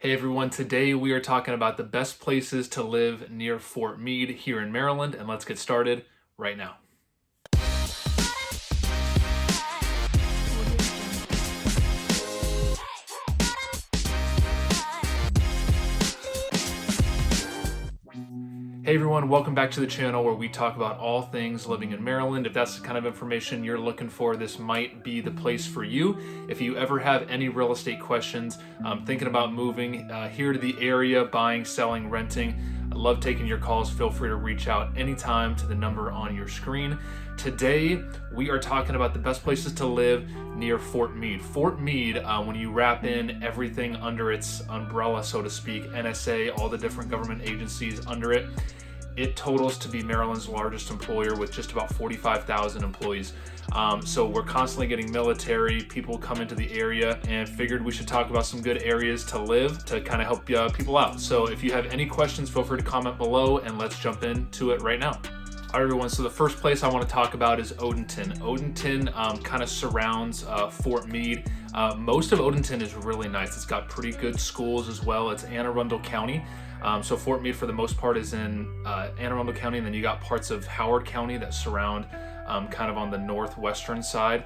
Hey everyone, today we are talking about the best places to live near Fort Meade here in Maryland, and let's get started right now. Hey everyone, welcome back to the channel where we talk about all things living in Maryland. If that's the kind of information you're looking for, this might be the place for you. If you ever have any real estate questions, thinking about moving here to the area, buying, selling, renting, I love taking your calls. Feel free to reach out anytime to the number on your screen. Today, we are talking about the best places to live near Fort Meade. Fort Meade, when you wrap in everything under its umbrella, so to speak, NSA, all the different government agencies under it, it totals to be Maryland's largest employer with just about 45,000 employees. So we're constantly getting military people come into the area, and figured we should talk about some good areas to live to kind of help people out. So if you have any questions, feel free to comment below and let's jump into it right now. All right, everyone, so the first place I want to talk about is Odenton. Odenton kind of surrounds Fort Meade. Most of Odenton is really nice. It's got pretty good schools as well. It's Anne Arundel County. So Fort Meade, for the most part, is in Anne Arundel County, and then you got parts of Howard County that surround kind of on the northwestern side.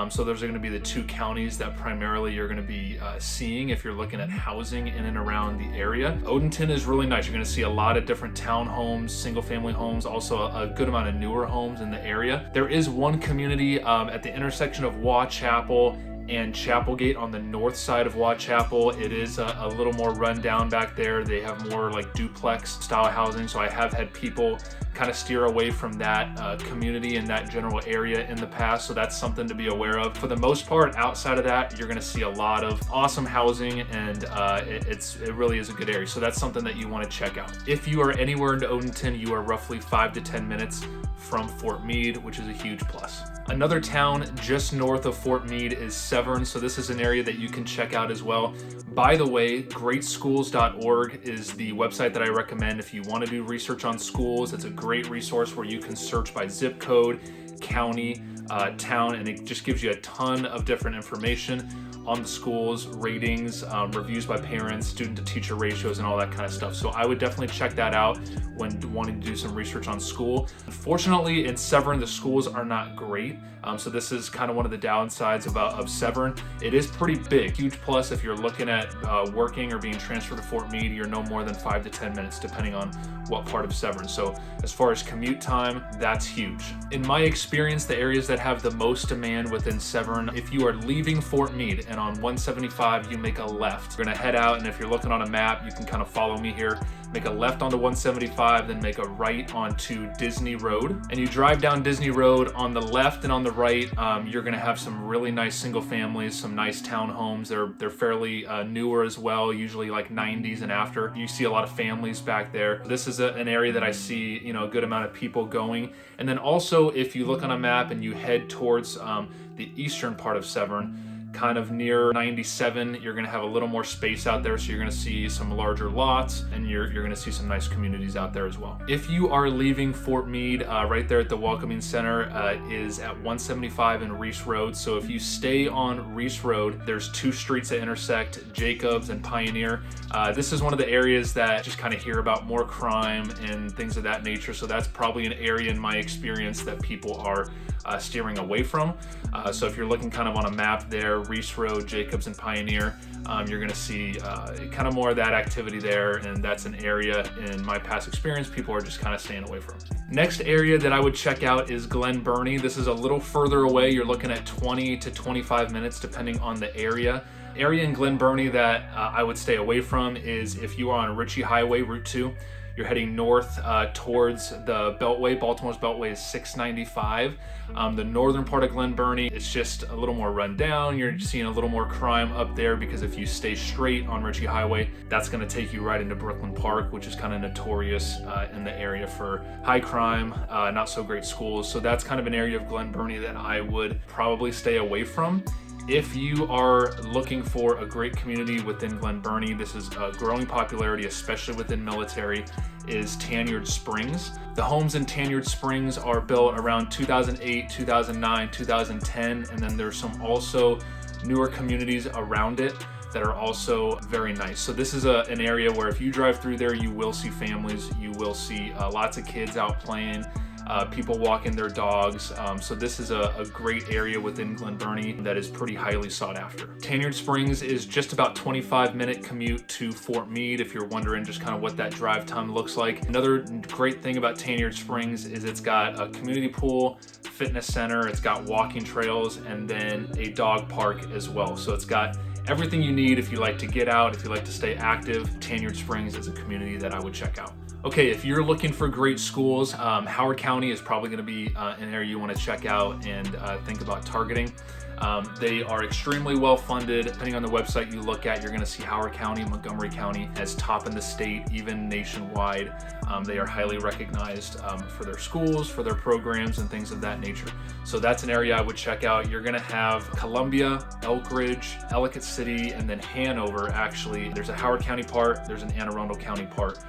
So those are going to be the two counties that primarily you're going to be seeing if you're looking at housing in and around the area. Odenton is really nice. You're going to see a lot of different townhomes, single-family homes, also a good amount of newer homes in the area. There is one community at the intersection of Waugh Chapel and Chapelgate on the north side of Waugh Chapel. It is a little more run down back there. They have more like duplex style housing, so I have had people kind of steer away from that community in that general area in the past, so that's something to be aware of. For the most part, outside of that, you're going to see a lot of awesome housing, and it really is a good area, so that's something that you want to check out. If you are anywhere in Odenton, you are roughly 5 to 10 minutes from Fort Meade, which is a huge plus. Another town just north of Fort Meade is Severn, so this is an area that you can check out as well. By the way, greatschools.org is the website that I recommend if you want to do research on schools. It's a great resource where you can search by zip code, county, town, and it just gives you a ton of different information on the schools, ratings, reviews by parents, student to teacher ratios, and all that kind of stuff. So I would definitely check that out when wanting to do some research on school. Unfortunately, in Severn, the schools are not great. So this is kind of one of the downsides of Severn. It is pretty big. Huge plus if you're looking at working or being transferred to Fort Meade, you're no more than 5 to 10 minutes, depending on what part of Severn. So as far as commute time, that's huge. In my experience, the areas that have the most demand within Severn, if you are leaving Fort Meade and on 175, you make a left. You're gonna head out, and if you're looking on a map, you can kind of follow me here. Make a left onto 175, then make a right onto Disney Road. And you drive down Disney Road. On the left and on the right, you're gonna have some really nice single families, some nice townhomes. They're fairly newer as well, usually like 90s and after. You see a lot of families back there. This is an area that I see, a good amount of people going. And then also, if you look on a map and you head towards the eastern part of Severn, kind of near 97, you're going to have a little more space out there, so you're going to see some larger lots, and you're going to see some nice communities out there as well. If you are leaving Fort Meade, right there at the Welcoming Center is at 175 and Reese Road. So if you stay on Reese Road, there's two streets that intersect, Jacobs and Pioneer. This is one of the areas that just kind of hear about more crime and things of that nature, so that's probably an area in my experience that people are steering away from. So if you're looking kind of on a map there, Reese Road, Jacobs, and Pioneer, you're going to see kind of more of that activity there, and that's an area in my past experience people are just kind of staying away from. Next area that I would check out is Glen Burnie. This is a little further away. You're looking at 20 to 25 minutes depending on the area. Area in Glen Burnie that I would stay away from is if you are on Ritchie Highway, Route 2. You're heading north towards the Beltway. Baltimore's Beltway is 695. The northern part of Glen Burnie, it's just a little more run down. You're seeing a little more crime up there because if you stay straight on Ritchie Highway, that's going to take you right into Brooklyn Park, which is kind of notorious in the area for high crime, not so great schools. So that's kind of an area of Glen Burnie that I would probably stay away from. If you are looking for a great community within Glen Burnie, this is a growing popularity, especially within military, is Tanyard Springs. The homes in Tanyard Springs are built around 2008, 2009, 2010, and then there's some also newer communities around it. that are also very nice. So this is an area where if you drive through there, you will see families, you will see lots of kids out playing, people walking their dogs. So this is a great area within Glen Burnie that is pretty highly sought after. Tanyard Springs is just about 25-minute commute to Fort Meade, if you're wondering just kind of what that drive time looks like. Another great thing about Tanyard Springs is it's got a community pool, fitness center, it's got walking trails, and then a dog park as well. So it's got everything you need if you like to get out, if you like to stay active. Tanyard Springs is a community that I would check out. Okay, if you're looking for great schools, Howard County is probably going to be an area you want to check out and think about targeting. They are extremely well funded. Depending on the website you look at, you're going to see Howard County, Montgomery County as top in the state, even nationwide. They are highly recognized for their schools, for their programs, and things of that nature. So that's an area I would check out. You're going to have Columbia, Elk Ridge, Ellicott City, and then Hanover. Actually, there's a Howard County part, there's an Anne Arundel County part.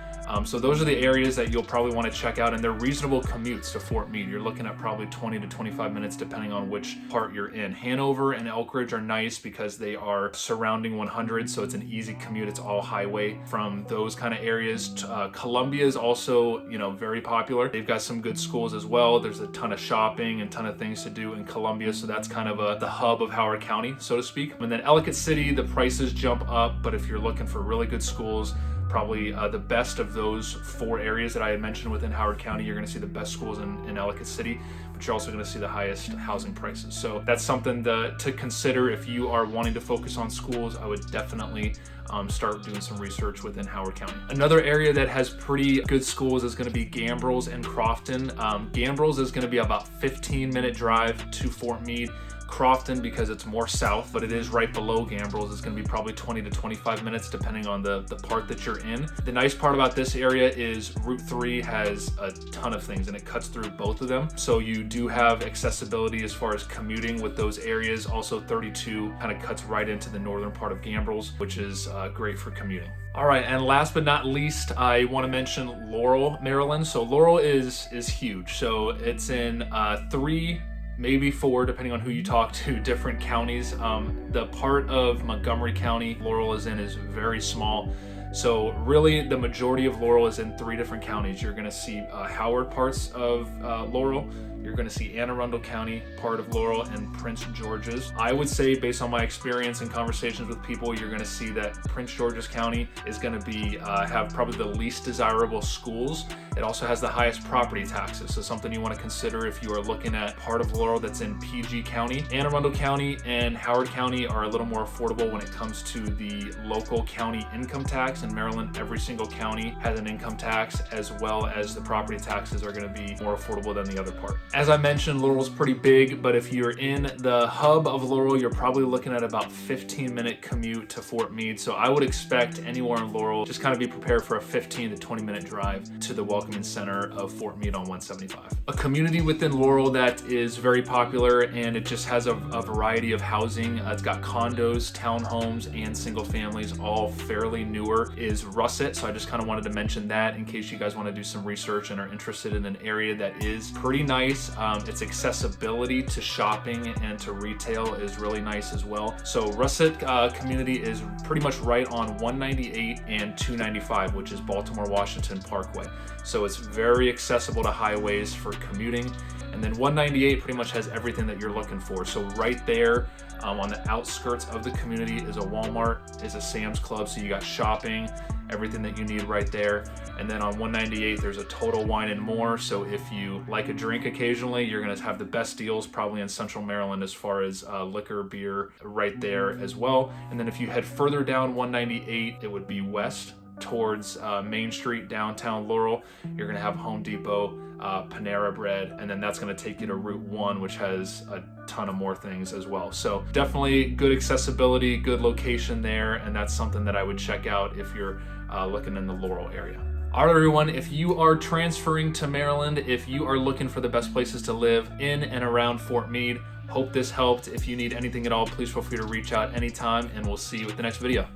So those are the areas that you'll probably want to check out, and they're reasonable commutes to Fort Meade. You're looking at probably 20 to 25 minutes depending on which part you're in. Hanover and Elk Ridge are nice because they are surrounding 100, so it's an easy commute. It's all highway from those kind of areas. Columbia is also, very popular. They've got some good schools as well. There's a ton of shopping and ton of things to do in Columbia, so that's kind of the hub of Howard County, so to speak. And then Ellicott City, the prices jump up, but if you're looking for really good schools, probably the best of those 4 areas that I had mentioned within Howard County, you're going to see the best schools in Ellicott City, but you're also going to see the highest housing prices. So that's something to consider if you are wanting to focus on schools. I would definitely start doing some research within Howard County. Another area that has pretty good schools is going to be Gambrills and Crofton. Gambrills is going to be about 15-minute drive to Fort Meade. Crofton, because it's more south, but it is right below Gambrills, is going to be probably 20 to 25 minutes depending on the part that you're in. The nice part about this area is Route 3 has a ton of things and it cuts through both of them. So you do have accessibility as far as commuting with those areas. Also 32 kind of cuts right into the northern part of Gambrills, which is great for commuting. All right, and last but not least, I want to mention Laurel, Maryland. So Laurel is huge. So it's in 3, maybe 4, depending on who you talk to, different counties. The part of Montgomery County Laurel is in is very small. So really the majority of Laurel is in 3 different counties. You're gonna see Howard parts of Laurel. You're going to see Anne Arundel County, part of Laurel, and Prince George's. I would say, based on my experience and conversations with people, you're going to see that Prince George's County is going to be have probably the least desirable schools. It also has the highest property taxes, so something you want to consider if you are looking at part of Laurel that's in PG County. Anne Arundel County and Howard County are a little more affordable when it comes to the local county income tax. In Maryland, every single county has an income tax, as well as the property taxes are going to be more affordable than the other part. As I mentioned, Laurel's pretty big, but if you're in the hub of Laurel, you're probably looking at about 15-minute commute to Fort Meade. So I would expect anywhere in Laurel, just kind of be prepared for a 15 to 20-minute drive to the Welcoming Center of Fort Meade on 175. A community within Laurel that is very popular, and it just has a variety of housing. It's got condos, townhomes, and single families, all fairly newer, is Russet. So I just kind of wanted to mention that in case you guys want to do some research and are interested in an area that is pretty nice. Its accessibility to shopping and to retail is really nice as well. So Russet community is pretty much right on 198 and 295, which is Baltimore Washington Parkway. So it's very accessible to highways for commuting. And then 198 pretty much has everything that you're looking for. So right there on the outskirts of the community is a Walmart, is a Sam's Club. So you got shopping, everything that you need right there. And then on 198, there's a Total Wine and More. So if you like a drink occasionally, you're gonna have the best deals probably in Central Maryland as far as liquor, beer right there as well. And then if you head further down 198, it would be west towards Main Street, downtown Laurel. You're gonna have Home Depot, Panera Bread, and then that's gonna take you to Route 1, which has a ton of more things as well. So definitely good accessibility, good location there, and that's something that I would check out if you're looking in the Laurel area. All right, everyone, if you are transferring to Maryland, if you are looking for the best places to live in and around Fort Meade, hope this helped. If you need anything at all, please feel free to reach out anytime, and we'll see you with the next video.